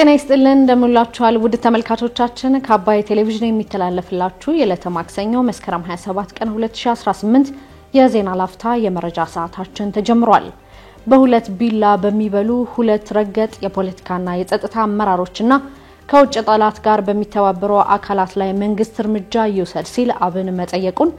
ጤና ይስጥልን እንደምላችኋል ውድ ተመልካቾቻችን ከአባይ ቴሌቪዥን የሚተላለፍላችሁ የዕለተ ማክሰኞ መስከረም 27 ቀን 2018 የዜና ላፍታ የመረጃ ሰዓታችን ተጀምሯል። በሁለት ቢላ በሚበሉ ሁለት ረገጥ የፖለቲካና የጸጥታ አመራሮችና ከውጭ ጠላት ጋር በሚተባበሩ አካላት ላይ መንግስት እርምጃ ይውሰድ ሲል አብን መጠየቁን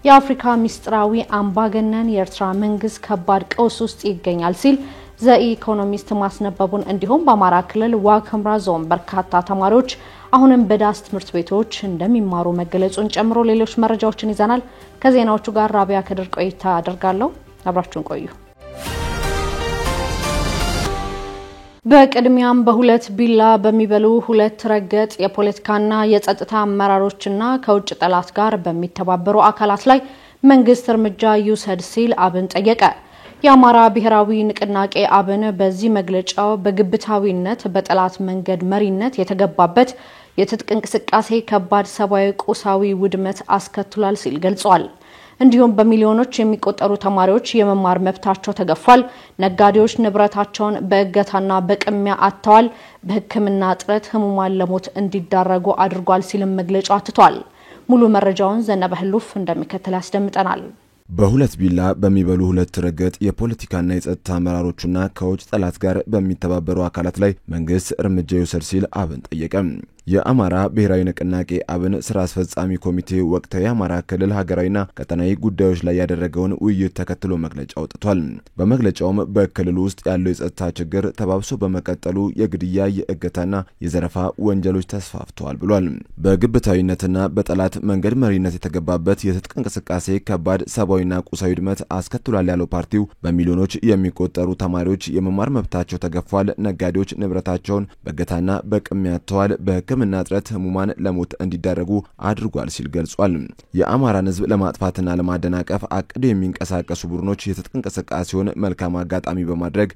የአፍሪካ ሚስጥራዊ አምባገነን የኤርትራ መንግስት ከባድ ቀውስ ውስጥ ይገኛል ሲል ዘኢኮኖሚስት ማስነበቡን እንዲሁም በአማራ ክልል ዋግኽምራ ዞን በርካታ ተማሪዎች አሁንም በዳስ ትምህርት ቤቶች እንደሚማሩ መገለጹን ጨምሮ ሌሎች መረጃዎችን ይዘናል። ከዜናዎቹ ጋር ራቢያ ከድር ቆይታ አደርጋለሁ። አብራችሁን ቆዩ። በቅድሚያም በሁለት ቢላ በሚበሉ ሁለት ረገጥ የፖለቲካና የጸጥታ አመራሮችና ከውጭ ጠላት ጋር በሚተባበሩ አካላት ላይ መንግስት እርምጃ ይውሰድ ሲል አብን ጠየቀ። የአማራ ብሔራዊ ንቅናቄ አብን በዚህ መግለጫው በግብታዊነት በጠላት መንገድ መሪነት የተገባበት የትጥቅ እንቅስቃሴ ከባድ ሰብአዊ ቁሳዊ ውድመት አስከትሏል ሲል ገልጿል። እንዲሁም በሚሊዮኖች የሚቆጠሩ ተማሪዎች የመማር መብታቸው ተገፏል፣ ነጋዴዎች ንብረታቸውን በእገታና በቅሚያ አጥተዋል፣ በሕክምና እጥረት ህሙማን ለሞት እንዲዳረጉ አድርጓል ሲል መግለጫው አትቷል። ሙሉ መረጃውን ዘነበህሉፍ እንደሚከተል ያስደምጠናል። በሁለት ቢላ በሚበሉ ሁለት ረገጥ የፖለቲካና የጸጥታ አመራሮችና ከውጭ ጠላት ጋር በሚተባበሩ አካላት ላይ መንግስት እርምጃ ይውሰድ ሲል አብን ጠየቀ። የአማራ ብሔራዊ ንቅናቄ አብን ስራ አስፈጻሚ ኮሚቴ ወቅታዊ የአማራ ክልል ሀገራዊና ቀጠናዊ ጉዳዮች ላይ ያደረገውን ውይይት ተከትሎ መግለጫ አውጥቷል። በመግለጫውም በክልሉ ውስጥ ያለው የጸጥታ ችግር ተባብሶ በመቀጠሉ የግድያ፣ የእገታና የዘረፋ ወንጀሎች ተስፋፍተዋል ብሏል። በግብታዊነትና በጠላት መንገድ መሪነት የተገባበት የትጥቅ እንቅስቃሴ ከባድ ሰብአዊና ቁሳዊ ውድመት አስከትሏል ያለው ፓርቲው በሚሊዮኖች የሚቆጠሩ ተማሪዎች የመማር መብታቸው ተገፏል፣ ነጋዴዎች ንብረታቸውን በእገታና በቅሚያ አጥተዋል፣ በሕክምና እጥረት ህሙማን ለሞት እንዲዳረጉ አድርጓል ሲል ገልጿል። የአማራን ህዝብ ለማጥፋትና ለማደናቀፍ አቅደው የሚንቀሳቀሱ ቡድኖች የትጥቅ እንቅስቃሴውን መልካም አጋጣሚ በማድረግ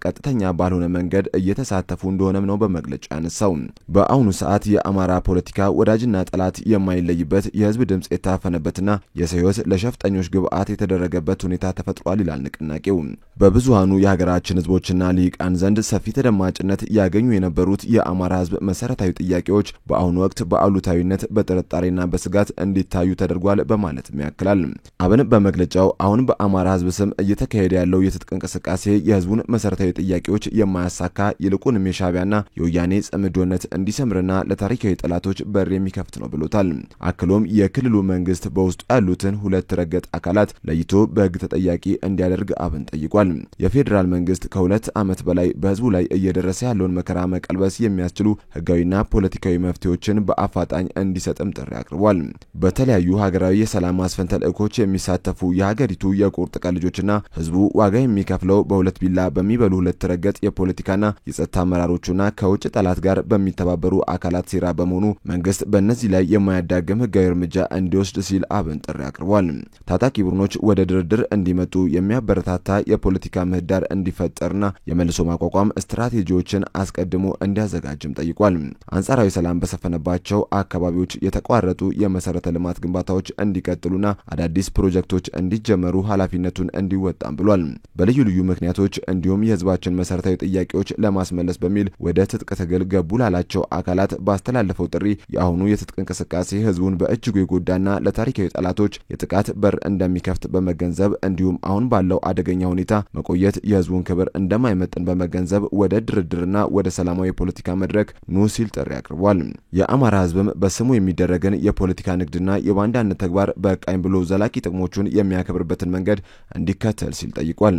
ቀጥተኛ ባልሆነ መንገድ እየተሳተፉ እንደሆነም ነው በመግለጫው ያነሳው። በአሁኑ ሰዓት የአማራ ፖለቲካ ወዳጅና ጠላት የማይለይበት የህዝብ ድምጽ የታፈነበትና የሰው ህይወት ለሸፍጠኞች ግብአት የተደረገበት ሁኔታ ተፈጥሯል ይላል ንቅናቄው። በብዙሃኑ የሀገራችን ህዝቦችና ሊቃን ዘንድ ሰፊ ተደማጭነት ያገኙ የነበሩት የአማራ ህዝብ መሰረታዊ ጥያቄዎች በአሁኑ ወቅት በአሉታዊነት በጥርጣሬና በስጋት እንዲታዩ ተደርጓል በማለትም ያክላል። አብን በመግለጫው አሁን በአማራ ህዝብ ስም እየተካሄደ ያለው የትጥቅ እንቅስቃሴ የህዝቡን መሰረታዊ ጥያቄዎች የማያሳካ ይልቁንም የሻዕቢያና የወያኔ ጽምዶነት እንዲሰምርና ለታሪካዊ ጠላቶች በር የሚከፍት ነው ብሎታል። አክሎም የክልሉ መንግስት በውስጡ ያሉትን ሁለት ረገጥ አካላት ለይቶ በህግ ተጠያቂ እንዲያደርግ አብን ጠይቋል። የፌዴራል መንግስት ከሁለት ዓመት በላይ በህዝቡ ላይ እየደረሰ ያለውን መከራ መቀልበስ የሚያስችሉ ህጋዊና ፖለቲካዊ መፍትሄዎችን በአፋጣኝ እንዲሰጥም ጥሪ አቅርቧል። በተለያዩ ሀገራዊ የሰላም ማስፈን ተልዕኮች የሚሳተፉ የሀገሪቱ የቁርጥ ቀን ልጆችና ህዝቡ ዋጋ የሚከፍለው በሁለት ቢላ በሚበሉ ሁለት ረገጥ የፖለቲካና የጸጥታ አመራሮችና ከውጭ ጠላት ጋር በሚተባበሩ አካላት ሴራ በመሆኑ መንግስት በእነዚህ ላይ የማያዳግም ህጋዊ እርምጃ እንዲወስድ ሲል አብን ጥሪ አቅርቧል። ታጣቂ ቡድኖች ወደ ድርድር እንዲመጡ የሚያበረታታ የፖለቲካ ምህዳር እንዲፈጠርና የመልሶ ማቋቋም ስትራቴጂዎችን አስቀድሞ እንዲያዘጋጅም ጠይቋል። አንጻራዊ ሰላም በሰፈነባቸው አካባቢዎች የተቋረጡ የመሰረተ ልማት ግንባታዎች እንዲቀጥሉና አዳዲስ ፕሮጀክቶች እንዲጀመሩ ኃላፊነቱን እንዲወጣም ብሏል። በልዩ ልዩ ምክንያቶች እንዲሁም የህዝባችን መሰረታዊ ጥያቄዎች ለማስመለስ በሚል ወደ ትጥቅ ትግል ገቡ ላላቸው አካላት ባስተላለፈው ጥሪ የአሁኑ የትጥቅ እንቅስቃሴ ህዝቡን በእጅጉ የጎዳና ለታሪካዊ ጠላቶች የጥቃት በር እንደሚከፍት በመገንዘብ እንዲሁም አሁን ባለው አደገኛ ሁኔታ መቆየት የህዝቡን ክብር እንደማይመጥን በመገንዘብ ወደ ድርድርና ወደ ሰላማዊ ፖለቲካ መድረክ ኑ ሲል ጥሪ አቅርቧል። የአማራ ህዝብም በስሙ የሚደረግን የፖለቲካ ንግድና የባንዳነት ተግባር በቃኝ ብሎ ዘላቂ ጥቅሞቹን የሚያከብርበትን መንገድ እንዲከተል ሲል ጠይቋል።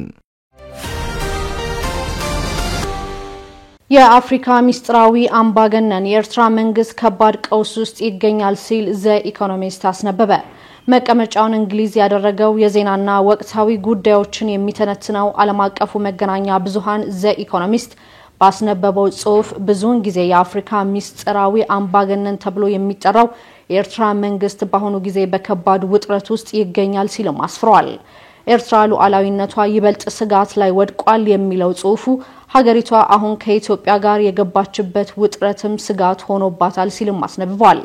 የአፍሪካ ሚስጥራዊ አምባገነን የኤርትራ መንግስት ከባድ ቀውስ ውስጥ ይገኛል ሲል ዘኢኮኖሚስት አስነበበ። መቀመጫውን እንግሊዝ ያደረገው የዜናና ወቅታዊ ጉዳዮችን የሚተነትነው ዓለም አቀፉ መገናኛ ብዙሃን ዘኢኮኖሚስት ባስነበበው ጽሑፍ ብዙውን ጊዜ የአፍሪካ ሚስጥራዊ አምባገነን ተብሎ የሚጠራው የኤርትራ መንግስት በአሁኑ ጊዜ በከባድ ውጥረት ውስጥ ይገኛል ሲል አስፍሯል። ኤርትራ ሉዓላዊነቷ ይበልጥ ስጋት ላይ ወድቋል የሚለው ጽሑፉ ሀገሪቷ አሁን ከኢትዮጵያ ጋር የገባችበት ውጥረትም ስጋት ሆኖባታል ሲል አስነብቧል።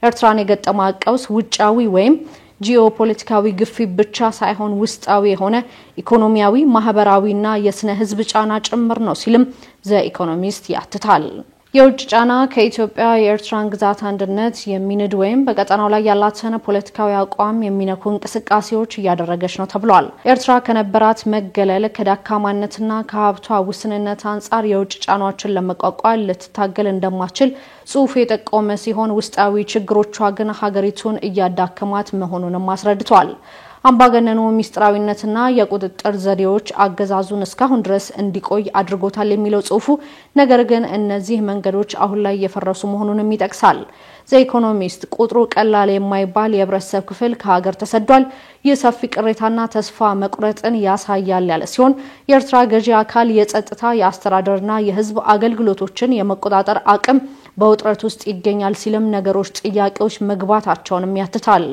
ኤርትራን የገጠማት ቀውስ ውጫዊ ወይም ጂኦፖለቲካዊ ግፊት ብቻ ሳይሆን ውስጣዊ የሆነ ኢኮኖሚያዊ ማህበራዊና የስነ ህዝብ ጫና ጭምር ነው ሲልም ዘ ኢኮኖሚስት ያትታል። የውጭ ጫና ከኢትዮጵያ የኤርትራን ግዛት አንድነት የሚንድ ወይም በቀጠናው ላይ ያላትን ፖለቲካዊ አቋም የሚነኩ እንቅስቃሴዎች እያደረገች ነው ተብሏል። ኤርትራ ከነበራት መገለል ከዳካማነትና ከሀብቷ ውስንነት አንጻር የውጭ ጫናዎችን ለመቋቋም ልትታገል እንደማትችል ጽሑፉ የጠቆመ ሲሆን ውስጣዊ ችግሮቿ ግን ሀገሪቱን እያዳከማት መሆኑንም አስረድቷል። አምባገነኑ ሚስጥራዊነትና የቁጥጥር ዘዴዎች አገዛዙን እስካሁን ድረስ እንዲቆይ አድርጎታል የሚለው ጽሑፉ ነገር ግን እነዚህ መንገዶች አሁን ላይ እየፈረሱ መሆኑንም ይጠቅሳል። ዘ ኢኮኖሚስት ቁጥሩ ቀላል የማይባል የህብረተሰብ ክፍል ከሀገር ተሰዷል። ይህ ሰፊ ቅሬታና ተስፋ መቁረጥን ያሳያል ያለ ሲሆን የኤርትራ ገዢ አካል የጸጥታ የአስተዳደርና የህዝብ አገልግሎቶችን የመቆጣጠር አቅም በውጥረት ውስጥ ይገኛል ሲልም ነገሮች ጥያቄዎች መግባታቸውንም ያትታል።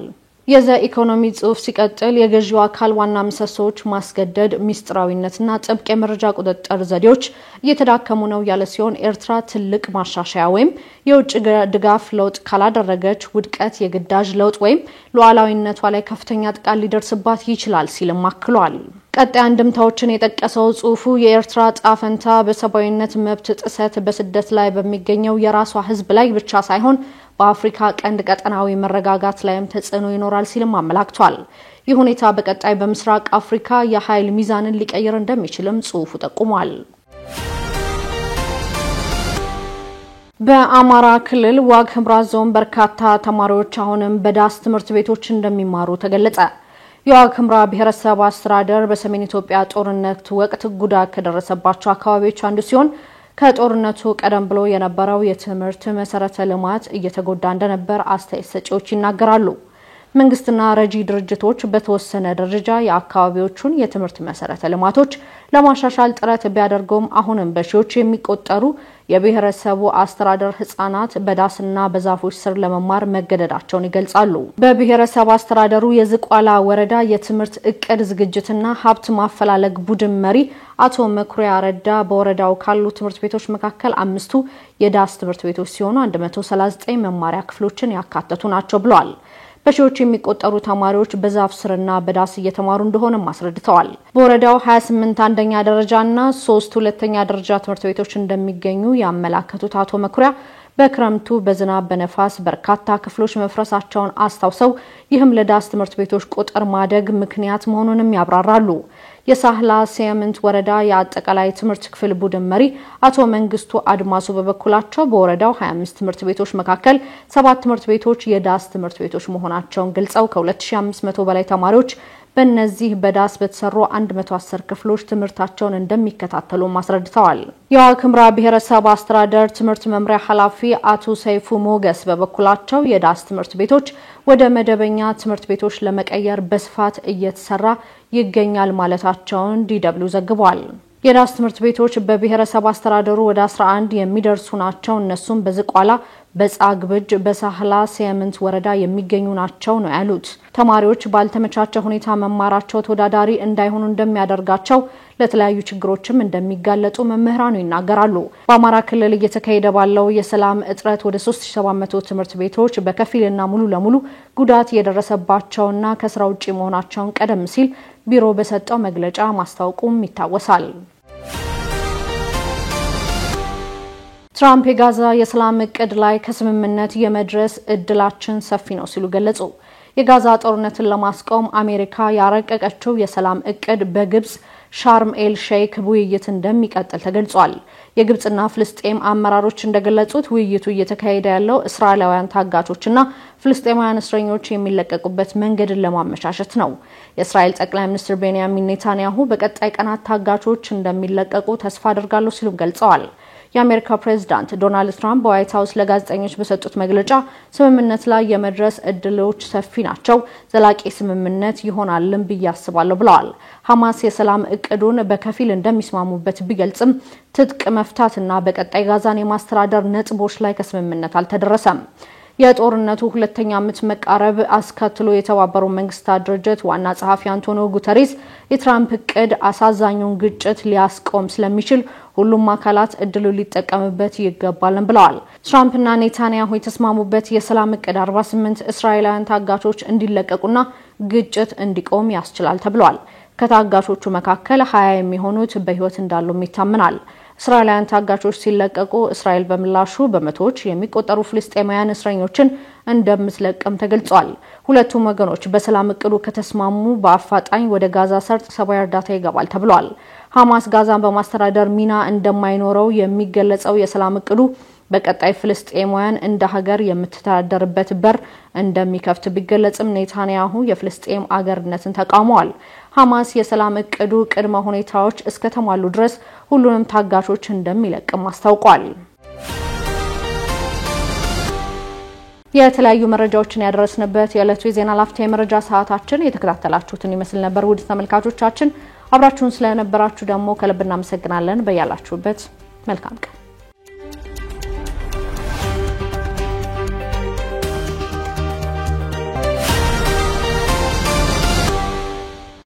የዘ ኢኮኖሚ ጽሑፍ ሲቀጥል የገዢው አካል ዋና ምሰሶች ማስገደድ ሚስጥራዊነትና ጥብቅ የመረጃ ቁጥጥር ዘዴዎች እየተዳከሙ ነው ያለ ሲሆን ኤርትራ ትልቅ ማሻሻያ ወይም የውጭ ድጋፍ ለውጥ ካላደረገች ውድቀት የግዳጅ ለውጥ ወይም ሉዓላዊነቷ ላይ ከፍተኛ ጥቃት ሊደርስባት ይችላል ሲልም አክሏል። ቀጣይ አንድምታዎችን የጠቀሰው ጽሑፉ የኤርትራ ጣፈንታ በሰብአዊነት መብት ጥሰት በስደት ላይ በሚገኘው የራሷ ህዝብ ላይ ብቻ ሳይሆን በአፍሪካ ቀንድ ቀጠናዊ መረጋጋት ላይም ተጽዕኖ ይኖራል ሲልም አመላክቷል። ይህ ሁኔታ በቀጣይ በምስራቅ አፍሪካ የኃይል ሚዛንን ሊቀይር እንደሚችልም ጽሑፉ ጠቁሟል። በአማራ ክልል ዋግ ኽምራ ዞን በርካታ ተማሪዎች አሁንም በዳስ ትምህርት ቤቶች እንደሚማሩ ተገለጸ። የዋግ ኽምራ ብሔረሰብ አስተዳደር በሰሜን ኢትዮጵያ ጦርነት ወቅት ጉዳት ከደረሰባቸው አካባቢዎች አንዱ ሲሆን ከጦርነቱ ቀደም ብሎ የነበረው የትምህርት መሰረተ ልማት እየተጎዳ እንደነበር አስተያየት ሰጪዎች ይናገራሉ። መንግስትና ረጂ ድርጅቶች በተወሰነ ደረጃ የአካባቢዎቹን የትምህርት መሰረተ ልማቶች ለማሻሻል ጥረት ቢያደርጉም አሁንም በሺዎች የሚቆጠሩ የብሔረሰቡ አስተዳደር ህፃናት በዳስና በዛፎች ስር ለመማር መገደዳቸውን ይገልጻሉ። በብሔረሰብ አስተዳደሩ የዝቋላ ወረዳ የትምህርት እቅድ ዝግጅትና ሀብት ማፈላለግ ቡድን መሪ አቶ መኩሪያ ረዳ በወረዳው ካሉ ትምህርት ቤቶች መካከል 5ቱ የዳስ ትምህርት ቤቶች ሲሆኑ 139 መማሪያ ክፍሎችን ያካተቱ ናቸው ብለዋል። በሺዎች የሚቆጠሩ ተማሪዎች በዛፍ ስርና በዳስ እየተማሩ እንደሆነ አስረድተዋል። በወረዳው 28 አንደኛ ደረጃና 3 ሁለተኛ ደረጃ ትምህርት ቤቶች እንደሚገኙ ያመላከቱት አቶ መኩሪያ በክረምቱ በዝናብ በነፋስ በርካታ ክፍሎች መፍረሳቸውን አስታውሰው ይህም ለዳስ ትምህርት ቤቶች ቁጥር ማደግ ምክንያት መሆኑንም ያብራራሉ። የሳህላ ሰየምንት ወረዳ የአጠቃላይ ትምህርት ክፍል ቡድን መሪ አቶ መንግስቱ አድማሱ በበኩላቸው በወረዳው 25 ትምህርት ቤቶች መካከል 7 ትምህርት ቤቶች የዳስ ትምህርት ቤቶች መሆናቸውን ገልጸው ከ2500 በላይ ተማሪዎች በእነዚህ በዳስ በተሰሩ 110 ክፍሎች ትምህርታቸውን እንደሚከታተሉ ማስረድተዋል። የዋግ ኽምራ ብሔረሰብ አስተዳደር ትምህርት መምሪያ ኃላፊ አቶ ሰይፉ ሞገስ በበኩላቸው የዳስ ትምህርት ቤቶች ወደ መደበኛ ትምህርት ቤቶች ለመቀየር በስፋት እየተሰራ ይገኛል ማለታቸውን ዲደብሊው ዘግቧል። የዳስ ትምህርት ቤቶች በብሔረሰብ አስተዳደሩ ወደ 11 የሚደርሱ ናቸው። እነሱም በዝቋላ በጻግብጅ በሳህላ ሰየምንት ወረዳ የሚገኙ ናቸው ነው ያሉት። ተማሪዎች ባልተመቻቸ ሁኔታ መማራቸው ተወዳዳሪ እንዳይሆኑ እንደሚያደርጋቸው ለተለያዩ ችግሮችም እንደሚጋለጡ መምህራኑ ይናገራሉ። በአማራ ክልል እየተካሄደ ባለው የሰላም እጥረት ወደ 3700 ትምህርት ቤቶች በከፊልና ሙሉ ለሙሉ ጉዳት የደረሰባቸውና ከስራ ውጪ መሆናቸውን ቀደም ሲል ቢሮ በሰጠው መግለጫ ማስታወቁም ይታወሳል። ትራምፕ የጋዛ የሰላም እቅድ ላይ ከስምምነት የመድረስ እድላችን ሰፊ ነው ሲሉ ገለጹ። የጋዛ ጦርነትን ለማስቆም አሜሪካ ያረቀቀችው የሰላም እቅድ በግብጽ ሻርም ኤል ሼክ ውይይት እንደሚቀጥል ተገልጿል። የግብጽና ፍልስጤም አመራሮች እንደገለጹት ውይይቱ እየተካሄደ ያለው እስራኤላውያን ታጋቾችና ፍልስጤማውያን እስረኞች የሚለቀቁበት መንገድን ለማመቻቸት ነው። የእስራኤል ጠቅላይ ሚኒስትር ቤንያሚን ኔታንያሁ በቀጣይ ቀናት ታጋቾች እንደሚለቀቁ ተስፋ አድርጋለሁ ሲሉ ገልጸዋል። የአሜሪካ ፕሬዝዳንት ዶናልድ ትራምፕ በዋይት ሃውስ ለጋዜጠኞች በሰጡት መግለጫ ስምምነት ላይ የመድረስ እድሎች ሰፊ ናቸው፣ ዘላቂ ስምምነት ይሆናልም ብዬ አስባለሁ ብለዋል። ሐማስ የሰላም እቅዱን በከፊል እንደሚስማሙበት ቢገልጽም ትጥቅ መፍታትና በቀጣይ ጋዛን የማስተዳደር ነጥቦች ላይ ከስምምነት አልተደረሰም። የጦርነቱ ሁለተኛ ዓመት መቃረብ አስከትሎ የተባበሩት መንግስታት ድርጅት ዋና ጸሐፊ አንቶኒዮ ጉተሬስ የትራምፕ እቅድ አሳዛኙን ግጭት ሊያስቆም ስለሚችል ሁሉም አካላት እድሉ ሊጠቀምበት ይገባል ብለዋል። ትራምፕና ኔታንያሁ የተስማሙበት የሰላም እቅድ 48 እስራኤላውያን ታጋቾች እንዲለቀቁና ግጭት እንዲቆም ያስችላል ተብሏል። ከታጋቾቹ መካከል 20 የሚሆኑት በህይወት እንዳሉም ይታመናል። እስራኤላውያን ታጋቾች ሲለቀቁ እስራኤል በምላሹ በመቶዎች የሚቆጠሩ ፍልስጤማውያን እስረኞችን እንደምትለቅም ተገልጿል። ሁለቱም ወገኖች በሰላም እቅዱ ከተስማሙ በአፋጣኝ ወደ ጋዛ ሰርጥ ሰብአዊ እርዳታ ይገባል ተብሏል። ሐማስ ጋዛን በማስተዳደር ሚና እንደማይኖረው የሚገለጸው የሰላም እቅዱ በቀጣይ ፍልስጤማውያን እንደ ሀገር የምትተዳደርበት በር እንደሚከፍት ቢገለጽም ኔታንያሁ የፍልስጤም አገርነትን ተቃውመዋል። ሐማስ የሰላም እቅዱ ቅድመ ሁኔታዎች እስከተሟሉ ድረስ ሁሉንም ታጋቾች እንደሚለቅም አስታውቋል። የተለያዩ መረጃዎችን ያደረስንበት የዕለቱ የዜና ላፍታ የመረጃ ሰዓታችን የተከታተላችሁትን ይመስል ነበር። ውድ ተመልካቾቻችን አብራችሁን ስለነበራችሁ ደግሞ ከልብ እናመሰግናለን። በያላችሁበት መልካም ቀን